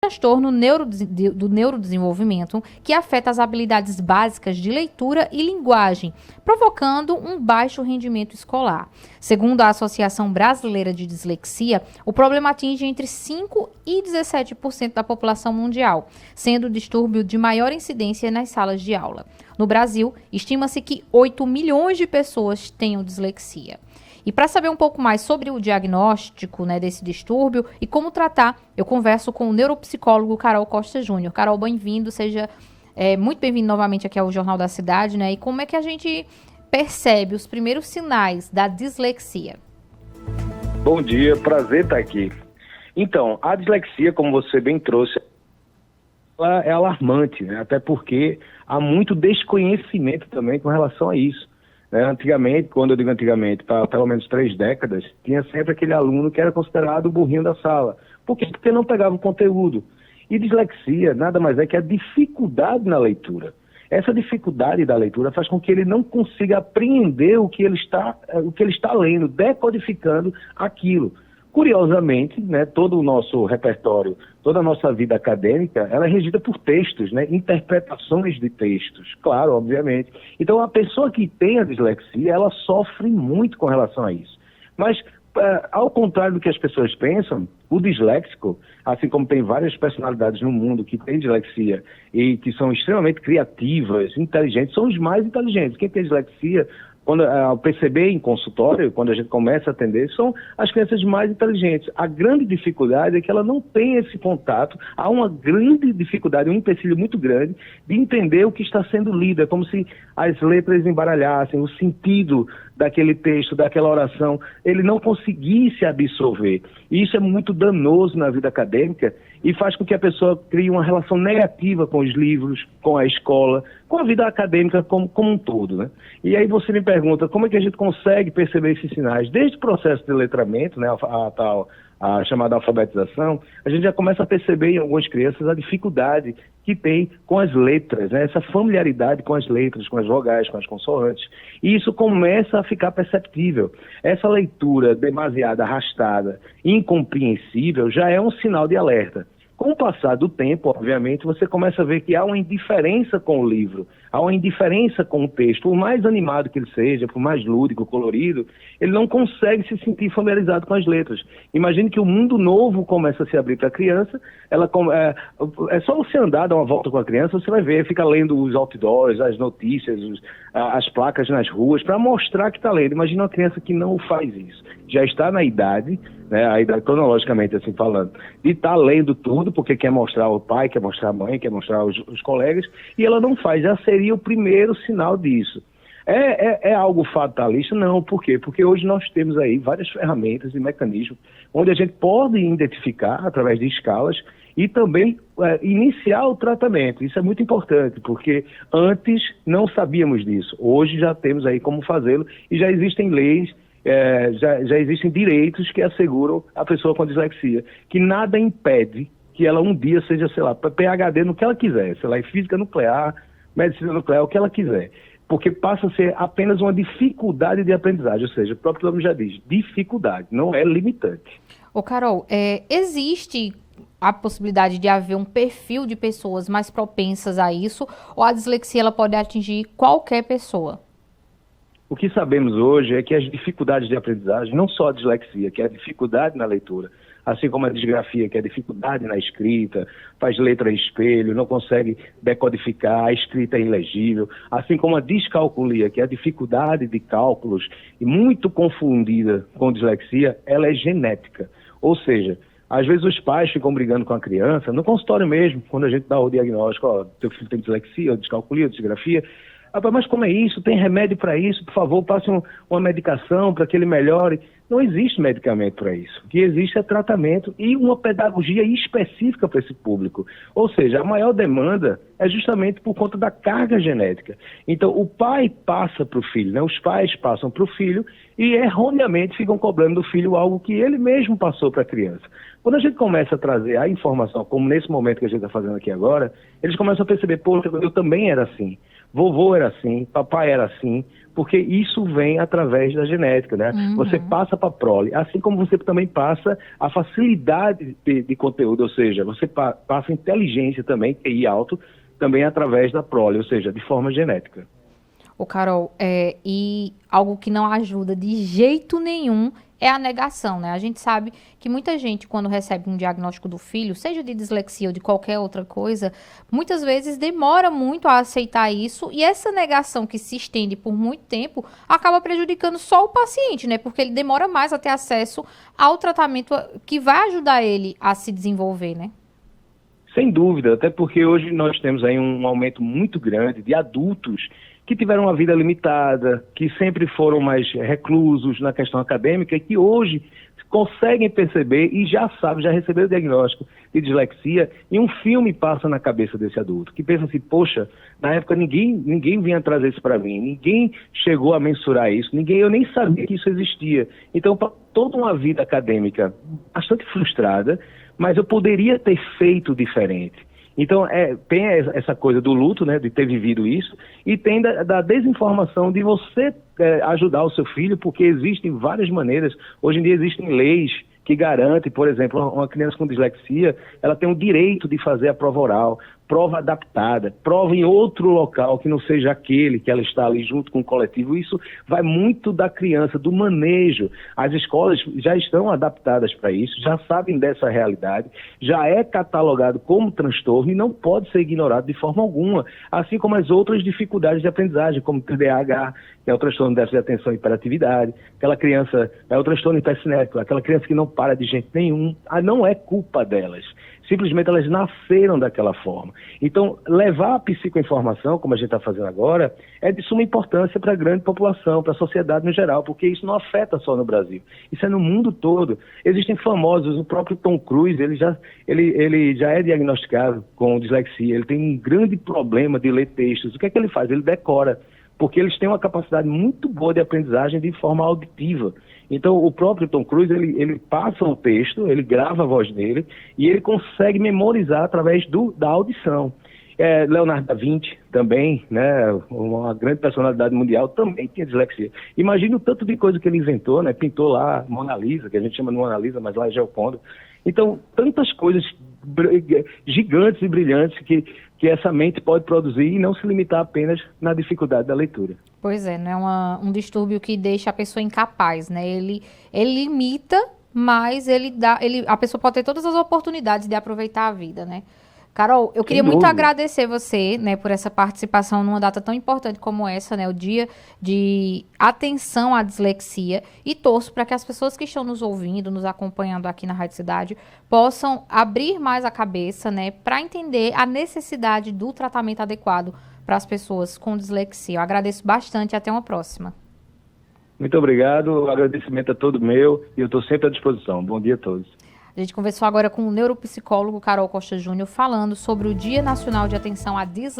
transtorno do neurodesenvolvimento que afeta as habilidades básicas de leitura e linguagem, provocando um baixo rendimento escolar. Segundo a Associação Brasileira de Dislexia, o problema atinge entre 5% e 17% da população mundial, sendo o distúrbio de maior incidência nas salas de aula. No Brasil, estima-se que 8 milhões de pessoas tenham dislexia. E para saber um pouco mais sobre o diagnóstico, né, desse distúrbio e como tratar, eu converso com o neuropsicólogo Carol Costa Júnior. Carol, bem-vindo, seja muito bem-vindo novamente aqui ao Jornal da Cidade, né? E como é que a gente percebe os primeiros sinais da dislexia? Bom dia, prazer estar aqui. Então, a dislexia, como você bem trouxe, ela é alarmante, né? Até porque há muito desconhecimento também com relação a isso. Antigamente, quando eu digo antigamente, para pelo menos 3 décadas, tinha sempre aquele aluno que era considerado o burrinho da sala. Por quê? Porque não pegava o conteúdo. E dislexia nada mais é que a dificuldade na leitura. Essa dificuldade da leitura faz com que ele não consiga apreender o que ele está lendo, decodificando aquilo. Curiosamente, né, todo o nosso repertório, toda a nossa vida acadêmica, ela é regida por textos, né, interpretações de textos, claro, obviamente. Então, a pessoa que tem a dislexia, ela sofre muito com relação a isso. Mas, ao contrário do que as pessoas pensam, o disléxico, assim como tem várias personalidades no mundo que têm dislexia e que são extremamente criativas, inteligentes, são os mais inteligentes. Quem tem dislexia, ao perceber em consultório, quando a gente começa a atender, são as crianças mais inteligentes. A grande dificuldade é que ela não tem esse contato, há uma grande dificuldade, um empecilho muito grande de entender o que está sendo lido. É como se as letras embaralhassem, o sentido daquele texto, daquela oração, ele não conseguisse absorver. E isso é muito danoso na vida acadêmica e faz com que a pessoa crie uma relação negativa com os livros, com a escola, com a vida acadêmica como um todo, né? E aí você me pergunta, como é que a gente consegue perceber esses sinais? Desde o processo de letramento, né, a chamada alfabetização, a gente já começa a perceber em algumas crianças a dificuldade que tem com as letras, né? Essa familiaridade com as letras, com as vogais, com as consoantes. E isso começa a ficar perceptível. Essa leitura demasiado arrastada, incompreensível, já é um sinal de alerta. Com o passar do tempo, obviamente, você começa a ver que há uma indiferença com o livro, há uma indiferença com o texto. Por mais animado que ele seja, por mais lúdico, colorido, ele não consegue se sentir familiarizado com as letras. Imagine que o mundo novo começa a se abrir para a criança, é só você andar, dar uma volta com a criança, você vai ver, fica lendo os outdoors, as notícias, as placas nas ruas, para mostrar que está lendo. Imagina uma criança que não faz isso. Já está na idade, né, a idade cronologicamente assim falando, de estar lendo tudo, porque quer mostrar ao pai, quer mostrar a mãe, quer mostrar os colegas, e ela não faz, já seria o primeiro sinal disso. É algo fatalista? Não, por quê? Porque hoje nós temos aí várias ferramentas e mecanismos onde a gente pode identificar através de escalas e também iniciar o tratamento. Isso é muito importante, porque antes não sabíamos disso. Hoje já temos aí como fazê-lo e já existem leis, já existem direitos que asseguram a pessoa com dislexia, que nada impede que ela um dia seja, sei lá, PhD no que ela quiser, sei lá, em física nuclear, medicina nuclear, o que ela quiser. Porque passa a ser apenas uma dificuldade de aprendizagem, ou seja, o próprio nome já diz, dificuldade, não é limitante. Ô Carol, existe a possibilidade de haver um perfil de pessoas mais propensas a isso, ou a dislexia ela pode atingir qualquer pessoa? O que sabemos hoje é que as dificuldades de aprendizagem, não só a dislexia, que é a dificuldade na leitura, assim como a disgrafia, que é a dificuldade na escrita, faz letra em espelho, não consegue decodificar, a escrita é ilegível, assim como a discalculia, que é a dificuldade de cálculos, e muito confundida com dislexia, ela é genética. Ou seja, às vezes os pais ficam brigando com a criança, no consultório mesmo, quando a gente dá o diagnóstico, ó, teu filho tem dislexia, discalculia, disgrafia. Mas como é isso? Tem remédio para isso? Por favor, passe uma medicação para que ele melhore. Não existe medicamento para isso. O que existe é tratamento e uma pedagogia específica para esse público. Ou seja, a maior demanda é justamente por conta da carga genética. Então, o pai passa para o filho, né? Os pais passam para o filho e erroneamente ficam cobrando do filho algo que ele mesmo passou para a criança. Quando a gente começa a trazer a informação, como nesse momento que a gente está fazendo aqui agora, eles começam a perceber, pô, eu também era assim. vovô era assim, papai era assim, porque isso vem através da genética, né? Você passa para a prole, assim como você também passa a facilidade de conteúdo, ou seja, você passa inteligência também, QI alto, também através da prole, ou seja, de forma genética. Ô, Carol, e algo que não ajuda de jeito nenhum é a negação, né? A gente sabe que muita gente, quando recebe um diagnóstico do filho, seja de dislexia ou de qualquer outra coisa, muitas vezes demora muito a aceitar isso e essa negação que se estende por muito tempo acaba prejudicando só o paciente, né? Porque ele demora mais a ter acesso ao tratamento que vai ajudar ele a se desenvolver, né? Sem dúvida, até porque hoje nós temos aí um aumento muito grande de adultos que tiveram uma vida limitada, que sempre foram mais reclusos na questão acadêmica e que hoje conseguem perceber e já sabem, já receberam o diagnóstico de dislexia e um filme passa na cabeça desse adulto, que pensa assim, poxa, na época ninguém vinha trazer isso para mim, ninguém chegou a mensurar isso, eu nem sabia que isso existia. Então, para toda uma vida acadêmica bastante frustrada, mas eu poderia ter feito diferente. Então, tem essa coisa do luto, né, de ter vivido isso, e tem da desinformação de você ajudar o seu filho, porque existem várias maneiras. Hoje em dia existem leis que garantem, por exemplo, uma criança com dislexia, ela tem o direito de fazer a prova oral, prova adaptada, prova em outro local que não seja aquele que ela está ali junto com o coletivo. Isso vai muito da criança, do manejo. As escolas já estão adaptadas para isso, já sabem dessa realidade, já é catalogado como transtorno e não pode ser ignorado de forma alguma, assim como as outras dificuldades de aprendizagem, como TDAH, que é o transtorno de déficit de atenção e hiperatividade, aquela criança é o transtorno hipercinético, aquela criança que não para de jeito nenhum, não é culpa delas. Simplesmente elas nasceram daquela forma. Então, levar a psicoinformação, como a gente está fazendo agora, é de suma importância para a grande população, para a sociedade no geral, porque isso não afeta só no Brasil. Isso é no mundo todo. Existem famosos, o próprio Tom Cruise, ele já é diagnosticado com dislexia, ele tem um grande problema de ler textos. O que é que ele faz? Ele decora, porque eles têm uma capacidade muito boa de aprendizagem de forma auditiva. Então, o próprio Tom Cruise, ele passa o texto, ele grava a voz dele e ele consegue memorizar através da audição. Leonardo da Vinci também, né, uma grande personalidade mundial, também tinha dislexia. Imagina o tanto de coisa que ele inventou, né, pintou lá Mona Lisa, que a gente chama de Mona Lisa, mas lá é Gioconda. Então, tantas coisas gigantes e brilhantes que essa mente pode produzir e não se limitar apenas na dificuldade da leitura. Pois é, não é um distúrbio que deixa a pessoa incapaz, né? Ele limita, mas a pessoa pode ter todas as oportunidades de aproveitar a vida, né? Carol, eu queria muito agradecer você, né, por essa participação numa data tão importante como essa, né, o Dia de Atenção à Dislexia, e torço para que as pessoas que estão nos ouvindo, nos acompanhando aqui na Rádio Cidade, possam abrir mais a cabeça, né, para entender a necessidade do tratamento adequado para as pessoas com dislexia. Eu agradeço bastante e até uma próxima. Muito obrigado, o agradecimento é todo meu e eu estou sempre à disposição. Bom dia a todos. A gente conversou agora com o neuropsicólogo Carol Costa Júnior falando sobre o Dia Nacional de Atenção à Dislexia.